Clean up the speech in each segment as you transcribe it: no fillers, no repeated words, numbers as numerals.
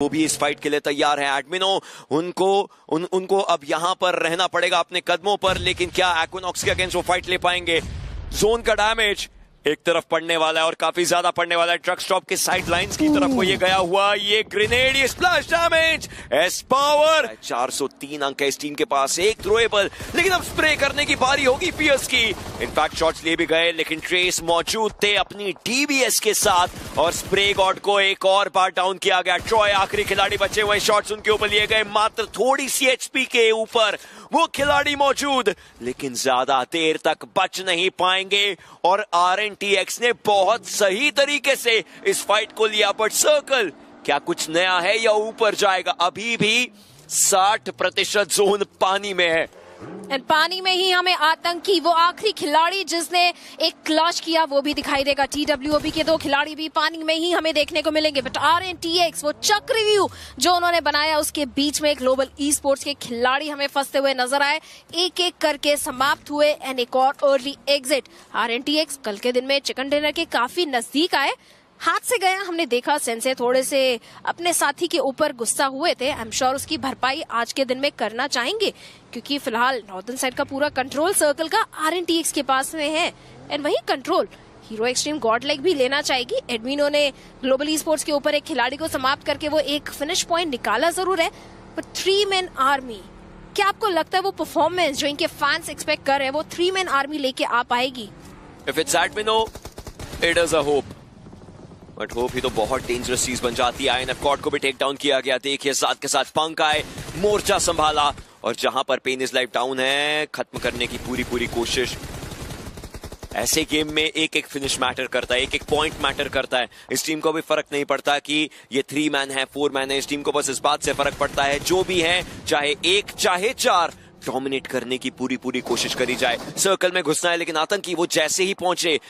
वो भी इस फाइट के लिए तैयार है। एडमिनो उनको अब यहां पर रहना पड़ेगा अपने कदमों पर, लेकिन क्या एक्विनॉक्स के अगेंस्ट वो फाइट ले पाएंगे? जोन का डैमेज एक तरफ पड़ने वाला है और काफी ज्यादा पड़ने वाला है। ट्रक स्टॉप के साइड लाइंस की तरफ को ये गया हुआ, ये ग्रेनेड, ये स्प्लैश डैमेज, एस पावर। 403 अंक है इस टीम के पास, एक थ्रोएबल, लेकिन अब स्प्रे करने की बारी होगी पियर्स की। इनफैक्ट शॉट्स ले भी गए, लेकिन ट्रेस मौजूद थे अपनी डीबीएस के साथ और स्प्रे गॉड को एक और बार डाउन किया गया। ट्रॉय आखिरी खिलाड़ी बचे हुए, शॉट्स उनके ऊपर लिए गए, मात्र थोड़ी सी एचपी के ऊपर वो खिलाड़ी मौजूद, लेकिन ज्यादा देर तक बच नहीं पाएंगे। और RNTX ने बहुत सही तरीके से इस फाइट को लिया, बट सर्कल क्या कुछ नया है या ऊपर जाएगा? अभी भी 60% जोन पानी में है। एंड पानी में ही हमें आतंकी, वो आखिरी खिलाड़ी जिसने एक क्लच किया, वो भी दिखाई देगा। TWOB के 2 खिलाड़ी भी पानी में ही हमें देखने को मिलेंगे। बट RNTX वो चक्रव्यूह जो उन्होंने बनाया, उसके बीच में ग्लोबल ई स्पोर्ट्स के खिलाड़ी हमें फंसते हुए नजर आए, एक एक करके समाप्त हुए एंड एक और अर्ली एग्जिट। RNTX कल के दिन में चिकन डिनर के काफी नजदीक आए, हाथ से गया। हमने देखा सेंसे थोड़े से अपने साथी के ऊपर गुस्सा हुए थे। आई एम श्योर उसकी भरपाई आज के दिन में करना चाहेंगे, क्योंकि फिलहाल नॉर्दर्न साइड का पूरा कंट्रोल सर्कल का RNTX के पास में है। एंड वही कंट्रोल हीरो एक्सट्रीम गॉडलाइक भी लेना चाहेगी। एडमिनो ने ग्लोबल ई स्पोर्ट्स के ऊपर एक खिलाड़ी को समाप्त करके वो एक फिनिश पॉइंट निकाला जरूर है, बट 3 मैन आर्मी, क्या आपको लगता है वो परफॉर्मेंस जो इनके फैंस एक्सपेक्ट कर रहे हैं, वो 3 मैन आर्मी लेके आ पाएगी? इफ इट्स एडमिनो, it is a hope, but hope ही तो बहुत डेंजरस चीज बन जाती है। INF कॉर्ड को भी टेक डाउन किया गया। देखिए साथ के साथ पंक आए, मोर्चा संभाला, और जहां पर पेन इज लाइफ डाउन है, खत्म करने की पूरी कोशिश। ऐसे गेम में एक एक फिनिश मैटर करता है, एक एक पॉइंट मैटर करता है। इस टीम को भी फर्क नहीं पड़ता कि ये 3 मैन है 4 मैन है, इस टीम को बस इस बात से फर्क पड़ता है जो भी है, चाहे 1 चाहे 4, डोमिनेट करने की पूरी कोशिश करी जाए। सर्कल में घुसना है, लेकिन आतंकी वो जैसे ही पहुंचे,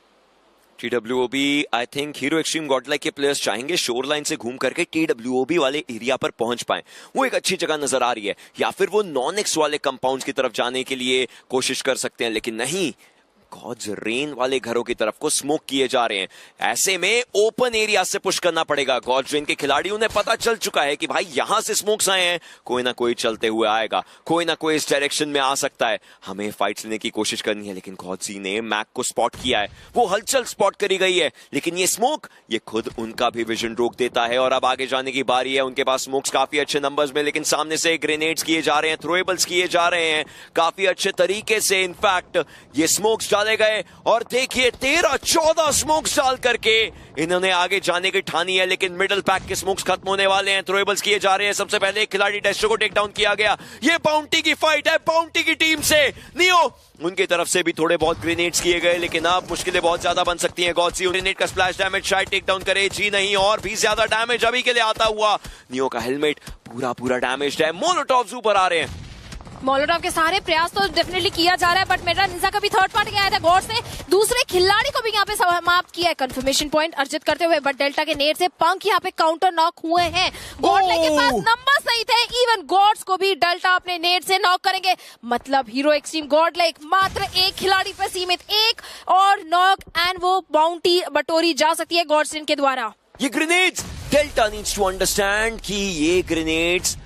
TWOB I think hero extreme Godlike के प्लेयर्स चाहेंगे शोर लाइन से घूम करके TWOB वाले एरिया पर पहुंच पाए। वो एक अच्छी जगह नजर आ रही है, या फिर वो नॉन-एक्स वाले कंपाउंड्स की तरफ जाने के लिए कोशिश कर सकते हैं, लेकिन नहीं, गॉड्स रेन वाले घरों की तरफ को स्मोक किए जा रहे हैं। ऐसे में ओपन एरिया से पुश करना पड़ेगा। गॉड्स रेन के खिलाड़ी, उन्हें पता चल चुका है कि भाई यहां से स्मोक्स आए हैं, कोई ना कोई चलते हुए आएगा, कोई ना कोई इस डायरेक्शन में आ सकता है, हमें फाइट्स लेने की कोशिश करनी है। लेकिन गॉड्सी ने मैक को स्पॉट किया है, वो हलचल स्पॉट करी गई है, लेकिन ये स्मोक, ये खुद उनका भी विजन रोक देता है और अब आगे जाने की बारी है। उनके पास स्मोक्स काफी अच्छे नंबर्स में, लेकिन सामने से ग्रेनेड्स किए जा रहे हैं, थ्रोएबल्स किए जा रहे हैं काफी अच्छे तरीके से। इनफैक्ट ये स्मोक्स डाले गए और देखिए 13-14 स्मोक्स डाल करके इन्होंने आगे जाने की ठानी है, लेकिन मिडिल पैक के स्मोक्स खत्म होने वाले हैं। थ्रोएबल्स किए जा रहे हैं। सबसे पहले एक खिलाड़ी डेस्ट्रो को टेक डाउन किया गया। ये बाउंटी की फाइट है, बाउंटी की टीम से नियो, उनकी तरफ से भी थोड़े बहुत ग्रेनेड्स किए गए, लेकिन अब मुश्किलें बहुत ज्यादा बन सकती हैं। गॉडसी ग्रेनेड का स्प्लैश डैमेज शायद टेक डाउन करे, जी नहीं, और भी ज्यादा डैमेज अभी के लिए आता हुआ। नियो का हेलमेट पूरा डैमेज है। मोलोटॉव्स ऊपर आ रहे हैं। मोलोटॉव के सारे प्रयास तो डेफिनेटली किया जा रहा है, बट मेटा निंजा का भी थर्ड पार्टी आया था। गॉड्स ने दूसरे खिलाड़ी को भी यहाँ पे समाप्त किया है, कंफर्मेशन पॉइंट अर्जित करते हुए, बट डेल्टा के नेट से पंक यहाँ पे काउंटर नॉक हुए हैं। गॉडलाइक के पास नंबर सही थे, इवन गॉड्स को भी डेल्टा अपने नेट से नॉक करेंगे। मतलब हीरो एक्सट्रीम गॉडलाइक मात्र एक खिलाड़ी पर सीमित, एक और नॉक एंड वो बाउंटी बटोरी जा सकती है गॉड्सन के द्वारा। ये grenades, Delta needs to understand कि ये ग्रेनेड्स,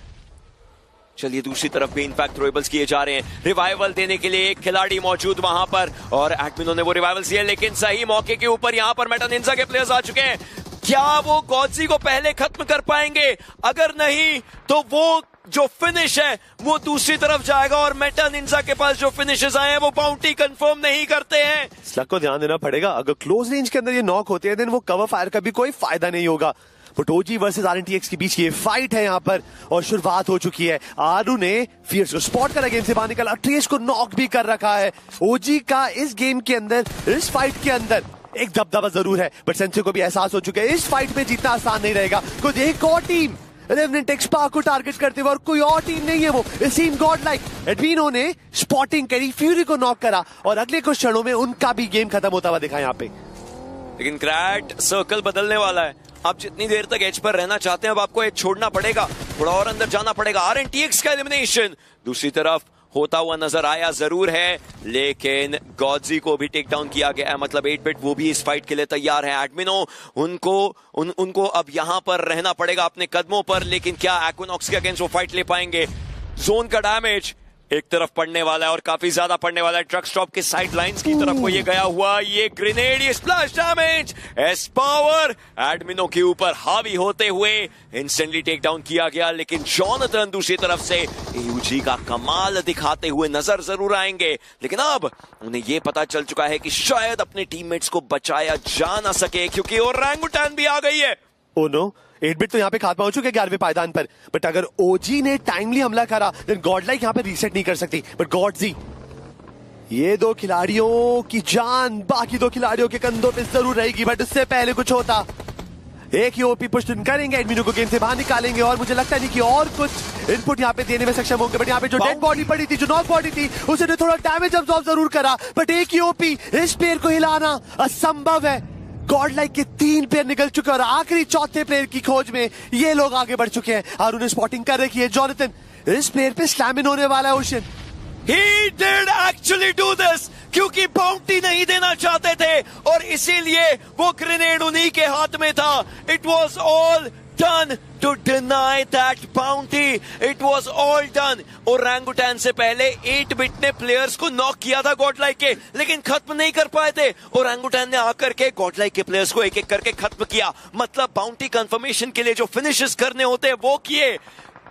चलिए दूसरी तरफ भी इनफैक्ट थ्रोएबल्स किए जा रहे हैं। रिवाइवल देने के लिए एक खिलाड़ी मौजूद वहां पर, और एडमिनो ने वो रिवाइवल दिए, लेकिन सही मौके के ऊपर यहां पर मेटा निंजा के प्लेयर्स आ चुके हैं। क्या वो गॉडसी को पहले खत्म कर पाएंगे? अगर नहीं तो वो जो फिनिश है वो दूसरी तरफ जाएगा, और मेटा निंजा के पास जो फिनिशेस आए हैं वो बाउंटी कंफर्म नहीं करते हैं। स्लग को ध्यान देना पड़ेगा, अगर क्लोज रेंज के अंदर ये नॉक होते हैं देन वो कवर फायर का भी कोई फायदा नहीं होगा। बट ओजी वर्सेस RNTX के बीच ये फाइट है यहाँ पर, और शुरुआत हो चुकी है। आरू ने फियर्स को स्पॉट करा, गेम से बाहर निकला, ट्रेस को नॉक भी कर रखा है। ओजी का इस गेम के अंदर, इस फाइट के अंदर एक दबदबा जरूर है, बट सेंसे को भी एहसास हो चुका है इस फाइट में जीतना आसान नहीं रहेगा। कुछ एक और टीम रेवेनेंट एक्सपार्क को टारगेट करते हुए, और कोई और टीम नहीं है वो, इस टीम गॉडलाइक। एडमिनो ने स्पॉटिंग करी, फ्यूरी को नॉक करा, और अगले कुछ क्षणों में उनका भी गेम खत्म होता हुआ दिखा यहाँ पे। लेकिन क्रैट सर्कल बदलने वाला है। आप जितनी देर तक एज पर रहना चाहते हैं, अब आपको एज छोड़ना पड़ेगा, थोड़ा और अंदर जाना पड़ेगा। RNTX का एलिमिनेशन। दूसरी तरफ होता हुआ नजर आया जरूर है, लेकिन गॉडजी को भी टेक डाउन किया गया है। मतलब 8-बिट वो भी इस फाइट के लिए तैयार है। एडमिनो उनको अब यहां पर रहना पड़ेगा अपने कदमों पर, लेकिन क्या एक्विनॉक्स के अगेंस्ट वो फाइट ले पाएंगे? जोन का डैमेज एक तरफ पड़ने वाला है और काफी ज्यादा पड़ने वाला है। ट्रक स्टॉप के साइड लाइंस की तरफ को ये गया हुआ, ये ग्रेनेड, ये स्प्लैश डैमेज, एस पावर एडमिनो के ऊपर हावी होते हुए इंस्टेंटली टेक डाउन किया गया। लेकिन जॉनथन दूसरी तरफ से एयूजी का कमाल दिखाते हुए नजर जरूर आएंगे, लेकिन अब उन्हें ये पता चल चुका है कि शायद अपने टीममेट्स को बचाया जा ना सके, क्योंकि ओरंगुटान भी आ गई है। ओ नो, 8-बिट तो यहाँ पे खात्मा हो चुके हैं 11वें पायदान पर, बट अगर ओजी ने टाइमली हमला करा देन गॉडलाइक यहाँ पे रीसेट नहीं कर सकती। बट गॉडजी, ये दो खिलाड़ियों की जान बाकी दो खिलाड़ियों के कंधों पे जरूर रहेगी, बट उससे पहले कुछ होता। एक ही ओपी पुश करेंगे, एडमिनो को गेम से बाहर निकालेंगे, और मुझे लगता नहीं कि और कुछ इनपुट यहाँ पे देने में सक्षम होंगे। बट यहाँ पे जो डेड बॉडी पड़ी थी, जो नॉक बॉडी थी, उसने थोड़ा डैमेज अब्सॉर्ब जरूर करा, बट एक ही ओपी इस पेयर को हिलाना असंभव है। गॉडलाइक के 3 प्लेयर निकल चुके हैं और आखिरी चौथे प्लेयर की खोज में ये लोग आगे बढ़ चुके हैं और उन्हें स्पॉटिंग कर रखी है। जॉनथन, इस प्लेयर पे स्लैम इन होने वाला है। Ocean, He did actually do this, क्योंकि बाउंटी नहीं देना चाहते थे और इसीलिए वो ग्रेनेड उन्हीं के हाथ में था। It was all done to deny that bounty. It was all done. Orangutan से पहले 8-बिट ने प्लेयर्स को नॉक किया था गॉडलाइक के, लेकिन खत्म नहीं कर पाए थे। ओरंगुटान ने आकर के गॉडलाइक के प्लेयर्स को एक एक करके खत्म किया। मतलब बाउंटी कंफर्मेशन के लिए जो फिनिशेस करने होते हैं वो किए।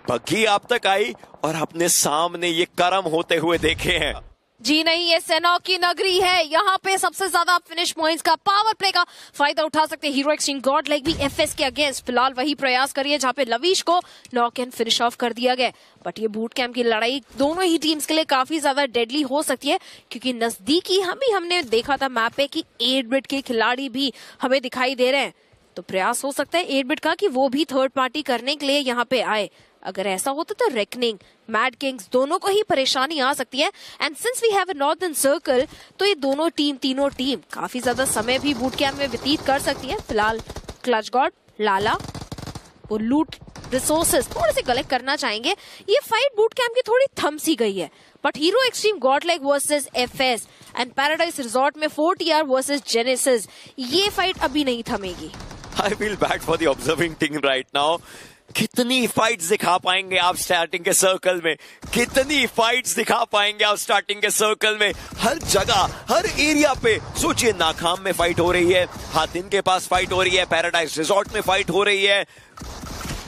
बग्गी आप तक आई और अपने सामने ये कर्म होते हुए देखे हैं। जी नहीं, ये सेनॉक की नगरी है। यहाँ पे सबसे ज्यादा फिनिश पॉइंट्स का, पावर प्ले का फायदा उठा सकते हैं हीरो एक्सट्रीम गॉडलाइक भी एफएस के अगेंस्ट फिलहाल वही प्रयास करिए जहाँ पे लवीश को नॉक एंड फिनिश ऑफ कर दिया गया। बट ये बूट कैंप की लड़ाई दोनों ही टीम्स के लिए काफी ज्यादा डेडली हो सकती है, क्योंकि नजदीकी हमने देखा था मैप पे कि 8-बिट के खिलाड़ी भी हमें दिखाई दे रहे हैं। तो प्रयास हो सकता है 8-बिट का कि वो भी थर्ड पार्टी करने के लिए यहाँ पे आए। अगर ऐसा होता तो रेकनिंग, मैड किंग्स दोनों को ही परेशानी आ सकती है। And since we have a northern circle, तो ये तीनों टीम काफी ज्यादा समय भी बूट कैंप में व्यतीत कर सकती है। फिलहाल क्लच गॉड, लाला वो लूट रिसोर्सेस थोड़े से कलेक्ट करना चाहेंगे। ये फाइट बूट कैंप की थोड़ी थम सी गई है, but hero extreme Godlike versus FS and paradise resort में 4TR वर्सेस जेनेसिस, ये फाइट अभी नहीं थमेगी। I feel bad for the observing team right now. कितनी फाइट्स दिखा पाएंगे आप स्टार्टिंग के सर्कल में? कितनी फाइट्स दिखा पाएंगे आप स्टार्टिंग के सर्कल में? हर जगह, हर एरिया पे सोचिए, नाकाम में फाइट हो रही है, हातिन के पास फाइट हो रही है, पैराडाइज रिजॉर्ट में फाइट हो रही है,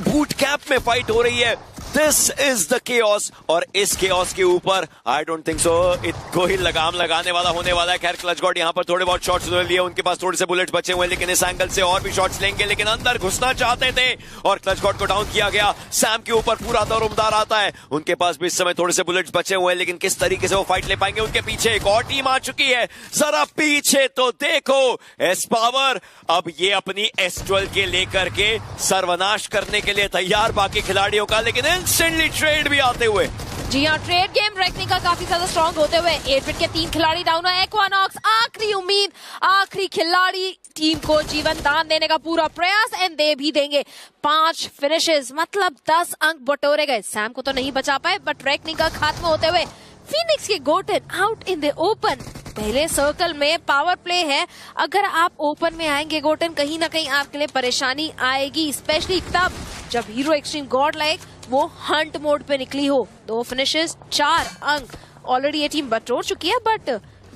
बूट कैंप में फाइट हो रही है। दिस इज द केओस, और इस केओस के ऊपर आई डोंट थिंक सो इनको ही लगाम लगाने वाला होने वाला है। खैर क्लच गॉड यहाँ पर थोड़े बहुत शॉट्स लिए, उनके पास थोड़े से बुलेट्स बचे हुए, लेकिन इस एंगल से और भी शॉट्स लेंगे, लेकिन अंदर घुसना चाहते थे और क्लच गॉड को डाउन किया गया। सैम के ऊपर पूरा दरोमदार आता है, उनके पास भी इस समय थोड़े से बुलेट्स बचे हुए हैं, लेकिन किस तरीके से वो फाइट ले पाएंगे? उनके पीछे एक और टीम आ चुकी है, जरा पीछे तो देखो। एस पावर अब ये अपनी S12 के लेकर के सर्वनाश करने के लिए तैयार बाकी खिलाड़ियों का, लेकिन इंस्टेंटली ट्रेड भी आते हुए। जी हाँ, ट्रेड गेम रेकनिंग का काफी ज्यादा स्ट्रॉन्ग होते हुए 8-बिट के 3 खिलाड़ी डाउन है। एक्वानॉक्स आखिरी उम्मीद, आखिरी खिलाड़ी टीम को जीवन दान देने का पूरा प्रयास, एंड दे भी देंगे। 5 फिनिशेस मतलब 10 अंक बटोरे गए। सैम को तो नहीं बचा पाए, बट रेकनिंग का खात्मा होते हुए फीनिक्स के Gotan out in the open. पहले सर्कल में पावर प्ले है, अगर आप ओपन में आएंगे गोटन, कहीं ना कहीं आपके लिए परेशानी आएगी, स्पेशली तब जब हीरो एक्सट्रीम गॉडलाइक वो हंट मोड पे निकली हो। 2 फिनिशेस, 4 अंक ऑलरेडी ये टीम बटोर चुकी है, बट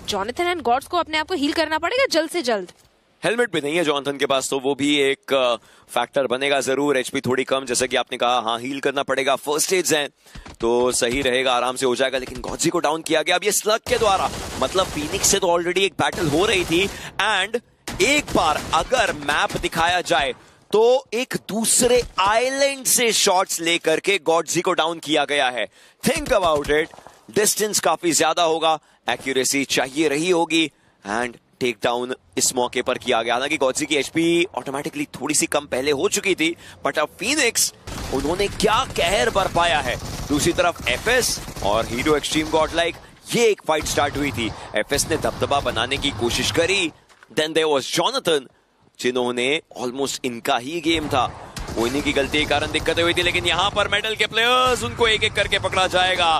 जॉनथन एंड गॉड्स को अपने आप को हील करना पड़ेगा जल्द से जल्द। हेलमेट भी नहीं है जॉनथन के पास, तो वो भी एक फैक्टर बनेगा जरूर। एचपी थोड़ी कम, जैसे कि आपने कहा, हाँ हील करना पड़ेगा। फर्स्ट एड्स हैं तो सही रहेगा, आराम से हो जाएगा, लेकिन गॉडजी को डाउन किया गया अब ये स्लग के द्वारा। मतलब फीनिक्स से तो ऑलरेडी एक बैटल हो रही थी, एंड एक बार अगर मैप दिखाया जाए तो एक दूसरे आइलैंड से शॉट्स लेकर के गॉडजी को डाउन किया गया है। थिंक अबाउट इट, डिस्टेंस काफी ज्यादा होगा, एक्यूरेसी चाहिए रही होगी, एंड टेक डाउन इस मौके पर किया गया। हालांकि गॉडजी की एचपी ऑटोमेटिकली थोड़ी सी कम पहले हो चुकी थी, बट अब फीनिक्स, उन्होंने क्या कहर बरपाया है। दूसरी तरफ एफएस और हीरो एक्सट्रीम गॉडलाइक, ये एक फाइट स्टार्ट हुई थी, एफएस ने दबदबा बनाने की कोशिश करी, देन देयर वाज जॉनथन, जिन्होंने ऑलमोस्ट इनका ही गेम था, वो इन्हीं की गलती के कारण दिक्कतें हुई थी, लेकिन यहां पर मेडल के प्लेयर्स, उनको एक एक करके पकड़ा जाएगा।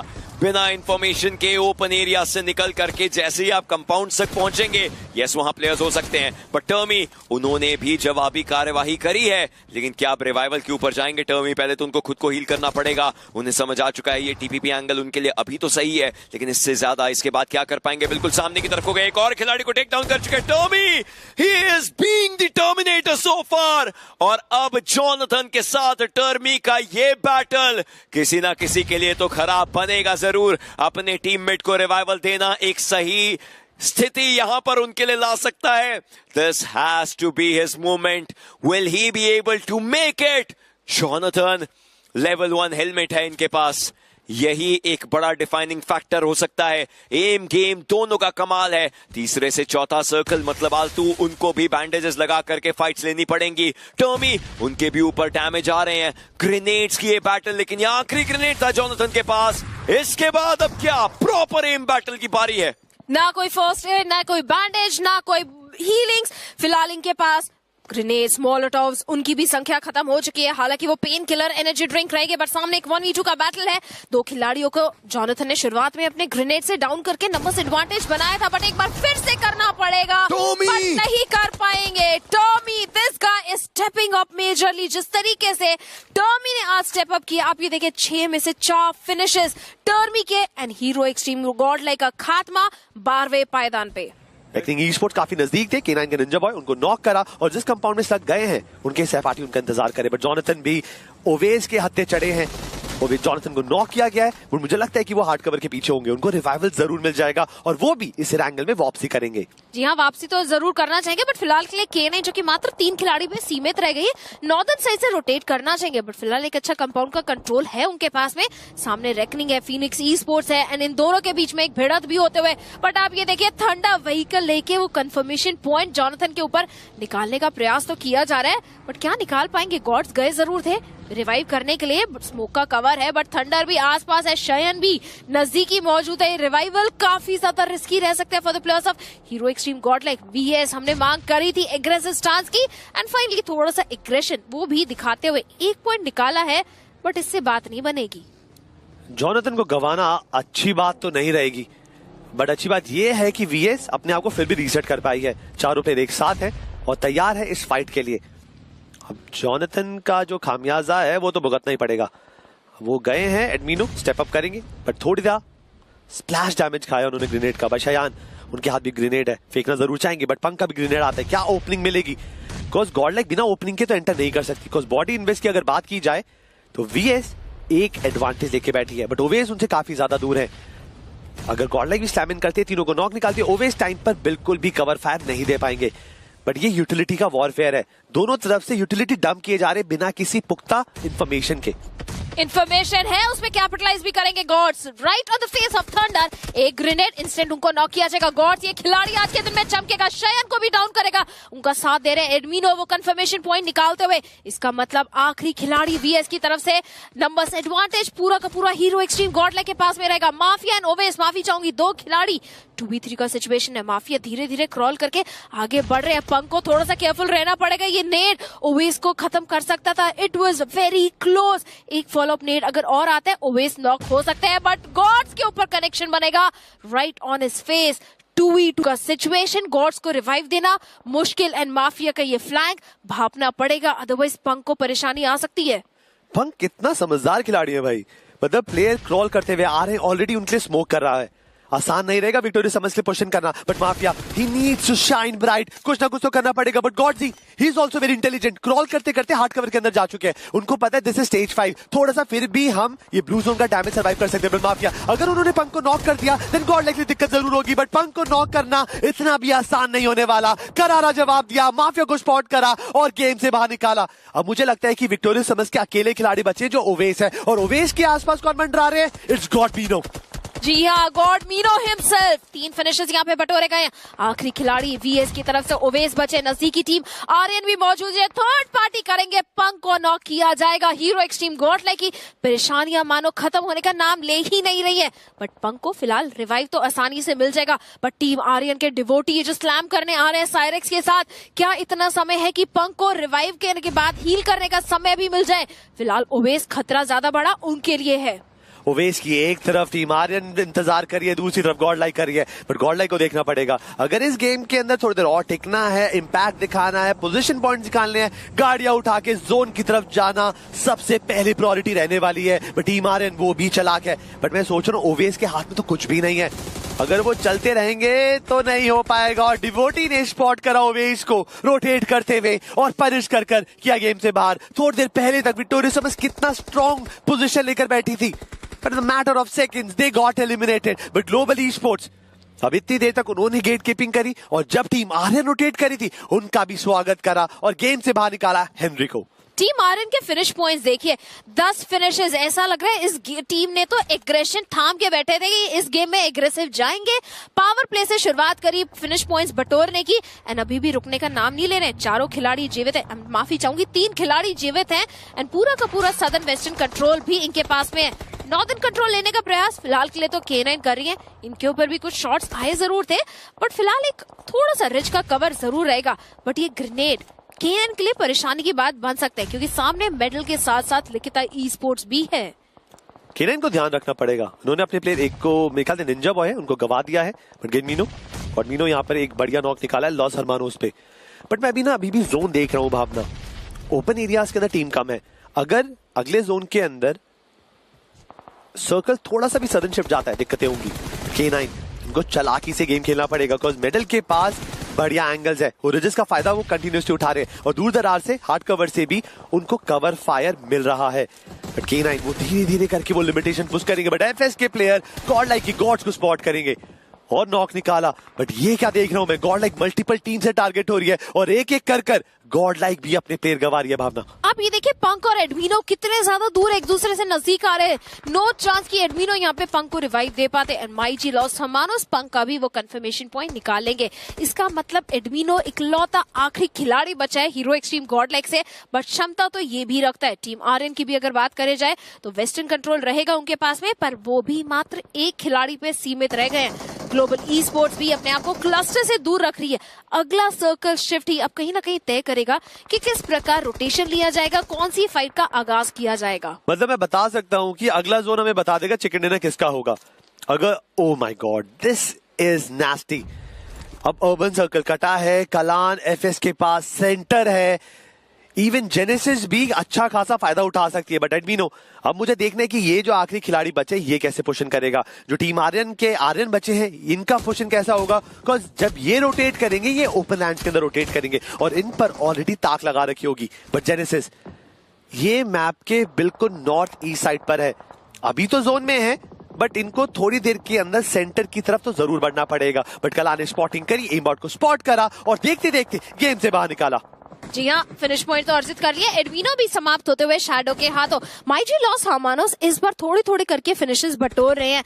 बिना इंफॉर्मेशन के ओपन एरिया से निकल करके जैसे ही आप कंपाउंड तक पहुंचेंगे, यस वहां प्लेयर्स हो सकते हैं, पर टर्मी उन्होंने भी जवाबी कार्यवाही करी है। लेकिन क्या आप रिवाइवल के ऊपर जाएंगे टर्मी? पहले तो उनको खुद को हील करना पड़ेगा। उन्हें समझ आ चुका है ये टीपीपी एंगल उनके लिए अभी तो सही है, लेकिन इससे ज्यादा इसके बाद क्या कर पाएंगे? बिल्कुल सामने की तरफ हो गए, एक और खिलाड़ी को टेक डाउन कर चुके टर्मी। He is being the terminator so far. और अब जॉनथन के साथ टर्मी का ये बैटल किसी ना किसी के लिए तो खराब बनेगा जरूर। अपने टीममेट को रिवाइवल देना एक सही स्थिति यहां पर उनके लिए ला सकता है। This has to be his moment. Will he be able to make it? Jonathan level 1 helmet है इनके पास, यही एक बड़ा डिफाइनिंग फैक्टर हो सकता है। एम गेम दोनों का कमाल है। तीसरे से चौथा सर्कल मतलब आलतू, उनको भी बैंडेजेस लगा करके फाइट्स लेनी पड़ेंगी। टर्मी उनके भी ऊपर डैमेज आ रहे हैं। ग्रेनेड्स की ये बैटल, लेकिन ये आखिरी ग्रेनेड था जॉनथन के पास। इसके बाद अब क्या? प्रॉपर एम बैटल की बारी है। ना कोई फर्स्ट एड, ना कोई बैंडेज, ना कोई हीलिंग्स। फिलहाल इनके पास ग्रेनेड्स, मोलोटोव्स, उनकी भी संख्या खत्म हो चुकी है। हालांकि वो पेन किलर एनर्जी ड्रिंक रहेंगे, बट सामने एक 1v2 का बैटल है। दो खिलाड़ियों को जॉनथन ने शुरुआत में अपने ग्रेनेड से डाउन करके नंबर्स एडवांटेज बनाया था, बट एक बार फिर से करना पड़ेगा, बट नहीं कर पाएंगे। Tommy, this guy is stepping up majorly. जिस तरीके से टॉमी ने आज स्टेप अप किया, आप ये देखिए 6 में से 4 फिनिशेस टर्मी के, and hero Xtreme God like का खात्मा 12वें पायदान पे। एक्टिंग ई स्पोर्ट्स काफी नजदीक थे। K9 के निंजा बॉय उनको नॉक करा और जिस कंपाउंड में लग गए हैं उनके सहपाठी उनका इंतजार करे, बट जॉनथन भी ओवेस के हत्थे चढ़े हैं। ओवेस जॉनथन को नॉक किया गया है, और मुझे लगता है कि वो हार्ड कवर के पीछे होंगे। उनको रिवाइवल जरूर मिल जाएगा और वो भी इस एंगल में वापसी करेंगे। जी हाँ, वापसी तो जरूर करना चाहेंगे, बट फिलहाल के लिए K9 जो कि मात्र 3 खिलाड़ी में सीमित रह गई है, नॉर्दर्न साइड से रोटेट करना चाहेंगे, बट फिलहाल एक अच्छा कंपाउंड का कंट्रोल है उनके पास में। सामने रेकनिंग है, फीनिक्स ई स्पोर्ट्स है, एंड इन दोनों के बीच में एक भिड़ंत भी होते हुए, बट आप ये देखिए थंडर व्हीकल लेके वो कंफर्मेशन पॉइंट जॉनथन के ऊपर निकालने का प्रयास तो किया जा रहा है, बट क्या निकाल पाएंगे? गॉड्स गए जरूर थे रिवाइव करने के लिए, स्मोक का कवर है, बट थंडर भी आसपास है, शयन भी नजदीकी मौजूद है। रिवाइवल काफी ज्यादा रिस्की रह सकते हैं for the players of Hero Xtreme Godlike. VS हमने मांग करी थी एग्रेसिव स्टांस की, एंड फाइनली थोड़ा सा एग्रेशन वो भी दिखाते हुए 1 पॉइंट निकाला है, बट इससे बात नहीं बनेगी। जॉनथन को गंवाना अच्छी बात तो नहीं रहेगी, बट अच्छी बात यह है कि वीएस अपने आप को फिर भी रीसेट कर पाई है। चारों प्लेयर एक साथ है और तैयार है इस फाइट के लिए। अब जॉनथन का जो खामियाजा है वो तो भुगतना ही पड़ेगा। वो गए हैं, एडमिनो स्टेप अप करेंगे, बट थोड़ी सा स्प्लैश डैमेज खाया उन्होंने ग्रेनेड का। बशायान उनके हाथ भी ग्रेनेड है, फेंकना जरूर चाहेंगे, बट पंक का भी ग्रेनेड आता है। क्या ओपनिंग मिलेगी? बिकॉज गॉड लाइक बिना ओपनिंग के तो एंटर नहीं कर सकती। बिकॉज बॉडी इन्वेस्ट की अगर बात की जाए तो वीएस एक एडवांटेज लेके बैठी है, बट ओवेस उनसे काफी ज्यादा दूर है। अगर गॉड लाइक भी स्लैम इन करते हैं, तीनों को नॉक निकालती है, ओवेस टाइम पर बिल्कुल भी कवर फायर नहीं दे पाएंगे। बट ये यूटिलिटी का वॉरफेयर है, दोनों तरफ से यूटिलिटी डंप किए जा रहे बिना किसी पुख्ता इंफॉर्मेशन के। इन्फॉर्मेशन है, उसमें कैपिटलाइज भी करेंगे Gods. Right on the face of thunder, एक ग्रेनेड इंस्टेंट उनको नॉक किया जाएगा। गॉड्स ये खिलाड़ी आज के दिन में चमकेगा, शयन को भी डाउन करेगा, उनका साथ दे रहे हैं एडमिनो वो कंफर्मेशन पॉइंट निकालते हुए। इसका मतलब आखिरी खिलाड़ी वीएस की तरफ से नंबर्स एडवांटेज पूरा का पूरा हीरो एक्सट्रीम गॉडलाइक के पास में रहेगा। माफिया एंड ओवेस, माफी चाहूंगी, 2 खिलाड़ी 2v3 का सिचुएशन है। माफिया धीरे धीरे क्रॉल करके आगे बढ़ रहे हैं, पंक को थोड़ा सा केयरफुल रहना पड़ेगा। ये नेड ओवेस को खत्म कर सकता था, इट वाज वेरी क्लोज। एक फॉलोअप नेड अगर और आता है ओवेस नॉक हो सकते हैं, बट गॉड्स के ऊपर कनेक्शन बनेगा right on his face. 2v2 का सिचुएशन, गॉड्स को रिवाइव देना मुश्किल, एंड माफिया का ये फ्लैंक भापना पड़ेगा, अदरवाइज पंक को परेशानी आ सकती है। पंक कितना समझदार खिलाड़ी है भाई, मतलब प्लेयर क्रॉल करते हुए आ रहे हैं, ऑलरेडी उनके लिए स्मोक कर रहा है। आसान नहीं रहेगा विक्टोरिया समझ के पोजीशन करना, but Mafia he needs to shine bright, कुछ ना कुछ तो करना पड़ेगा। But God he is also very intelligent, crawl करते करते हार्ड कवर के अंदर जा चुके हैं। उनको पता है दिस इज स्टेज 5, थोड़ा सा फिर भी हम ये ब्लू जोन का डैमेज सर्वाइव कर सकते हैं। बट माफिया अगर उन्होंने पंक को नॉक कर दिया देन गॉड लाइक दिक्कत जरूर होगी, बट पंक को नॉक करना इतना भी आसान नहीं होने वाला। करारा जवाब दिया, माफिया को स्पॉट करा और गेम से बाहर निकाला। अब मुझे लगता है कि विक्टोरिया समझ के अकेले खिलाड़ी बचे जो ओवेस है, और ओवेस के आसपास कौन मंडरा रहे हैं? It's God मीनो। जी हाँ, गॉड मीनो हिमसेल्फ। 3 फिनिशर्स यहाँ पे बटोरे गए। आखिरी खिलाड़ी वीएस की तरफ से ओवेस बचे, नजदीकी टीम आर्यन भी मौजूद है। थर्ड पार्टी करेंगे, पंक को नॉक किया जाएगा। हीरो एक्सट्रीम गॉडलाइक की परेशानियां मानो खत्म होने का नाम ले ही नहीं रही है, बट पंक को फिलहाल रिवाइव तो आसानी से मिल जाएगा। बट टीम आर्यन के डिवोटी जो स्लैम करने आ रहे हैं साइरेक्स के साथ, क्या इतना समय है कि पंक को रिवाइव करने के बाद हील करने का समय भी मिल जाए? फिलहाल ओवेस खतरा ज्यादा बड़ा उनके लिए है। ओवेस की एक तरफ टीम आर्यन इंतजार कर रही है, दूसरी तरफ गॉड लाइक कर रही है, बट गॉड लाइक को देखना पड़ेगा। अगर इस गेम के अंदर थोड़ी देर और टिकना है, इम्पैक्ट दिखाना है, पोजीशन पॉइंट्स निकालने हैं, गाड़ियां उठा के जोन की तरफ जाना सबसे पहली प्रायोरिटी रहने वाली है। बट टीम आर्यन वो भी चालाक है, बट मैं सोच रहा हूँ ओवेस के हाथ में तो कुछ भी नहीं है। अगर वो चलते रहेंगे तो नहीं हो पाएगा, और डिवोटी ने स्पॉट करा ओवेस को रोटेट करते हुए और पनिश कर किया गेम से बाहर। थोड़ी देर पहले तक विक्टोरिया समझ कितना स्ट्रॉन्ग पोजीशन लेकर बैठी थी, but in matter of seconds they got eliminated. But global e sports अब इतनी देर तक उन्होंने गेट कीपिंग करी, और जब टीम आर्यन रोटेट करी थी उनका भी स्वागत करा और गेम से बाहर निकाला हेनरी को। टीम आर्यन के फिनिश पॉइंट्स देखिए, 10 फिनिशेस। ऐसा लग रहा है इस टीम ने तो एग्रेशन थाम के बैठे थे कि इस गेम में एग्रेसिव जाएंगे। पावर प्ले से शुरुआत करी, फिनिश पॉइंट्स बटोरने की, एंड अभी भी रुकने का नाम नहीं ले रहे। चारों खिलाड़ी जीवित है, माफी चाहूंगी 3 खिलाड़ी जीवित हैं, एंड पूरा का पूरा सदर्न वेस्टर्न कंट्रोल भी इनके पास में है। नॉर्दर्न कंट्रोल लेने का प्रयास फिलहाल के लिए तो K9 कर रही है। इनके ऊपर भी कुछ शॉट्स आए जरूर थे, बट फिलहाल एक थोड़ा सा रिच का कवर जरूर रहेगा। बट ये ग्रेनेड K9 के लिए परेशानी की बात बन सकता है, क्योंकि सामने मेडल के साथ साथ लिखिता ई स्पोर्ट्स भी है। K9 को ध्यान रखना पड़ेगा। उन्होंने अपने प्लेयर एक को मेरे ख्याल से निंजा बॉय है उनको गवा दिया है, बट गेन मीनो यहाँ पर एक बढ़िया नॉक निकाला है लॉस हरमानोस पे। बट मैं अभी भी जोन देख रहा हूँ भावना, ओपन एरियाज के अंदर टीम कम है। अगर अगले जोन के अंदर सर्कल थोड़ा सा भी सदन शिफ्ट जाता है दिक्कतें होंगी। K9 इनको चालाकी से गेम खेलना पड़ेगा, बिकॉज मेडल के पास बढ़िया एंगल्स है, ओरिजिस का फायदा वो कंटिन्यूसली उठा रहे हैं, और दूर दरार से हार्ड कवर से भी उनको कवर फायर मिल रहा है। बट K9 वो धीरे धीरे करके वो लिमिटेशन पुश करेंगे, बट एफएस के प्लेयर गॉड लाइक की गॉड्स को स्पॉट करेंगे और नॉक निकाला। बट ये क्या देख रहा हूं मैं, गॉड लाइक मल्टीपल टीम से टारगेट हो रही है, और एक एक कर गॉड लाइक भी अपने प्लेयर गवा रही है भावना। अब ये देखिए पंक और एडमिनो कितने ज्यादा दूर एक दूसरे से नजदीक आ रहे हैं। नो चांस कि एडमिनो यहाँ पे पंक को रिवाइव दे पाते, एंड माइजी लॉस हमानोस पंक का भी वो कंफर्मेशन पॉइंट निकालेंगे। इसका मतलब एडमिनो इकलौता आखिरी खिलाड़ी बचा है हीरो एक्सट्रीम गॉड लाइक से, बट क्षमता तो ये भी रखता है। टीम आर्यन की भी अगर बात करे जाए तो वेस्टर्न कंट्रोल रहेगा उनके पास में, पर वो भी मात्र एक खिलाड़ी पे सीमित रह गए हैं। ग्लोबल ई स्पोर्ट्स भी अपने आप को क्लस्टर से दूर रख रही है। अगला सर्कल शिफ्ट ही अब कहीं ना कहीं तय करेगा कि किस प्रकार रोटेशन लिया जाएगा, कौन सी फाइट का आगाज किया जाएगा। मतलब मैं बता सकता हूं कि अगला जोन हमें बता देगा चिकन डिनर किसका होगा। अगर oh my God this is nasty. अब अर्बन सर्कल कटा है, कलान एफएस के पास सेंटर है, इवन जेनेसिस भी अच्छा खासा फायदा उठा सकती है। बट एडमिनो अब मुझे देखना है कि ये जो आखिरी खिलाड़ी बचे ये कैसे पोषण करेगा। जो टीम आर्यन के आर्यन बचे हैं इनका पोषण कैसा होगा, बिकॉज जब ये रोटेट करेंगे ये ओपन लैंड के अंदर रोटेट करेंगे, और इन पर ऑलरेडी ताक लगा रखी होगी। बट जेनेसिस ये मैप के बिल्कुल नॉर्थ ईस्ट साइड पर है, अभी तो जोन में है, बट इनको थोड़ी देर के अंदर सेंटर की तरफ तो जरूर बढ़ना पड़ेगा। बट कला ने स्पॉटिंग करी, एमबॉट को स्पॉट करा और देखते देखते गेम से बाहर निकाला। जी हाँ, फिनिश पॉइंट तो अर्जित कर लिया। एडमिनो भी समाप्त होते हुए शैडो के हाथों। माइजी लॉस हमानोस इस बार थोड़ी थोड़ी करके फिनिशेस बटोर रहे हैं।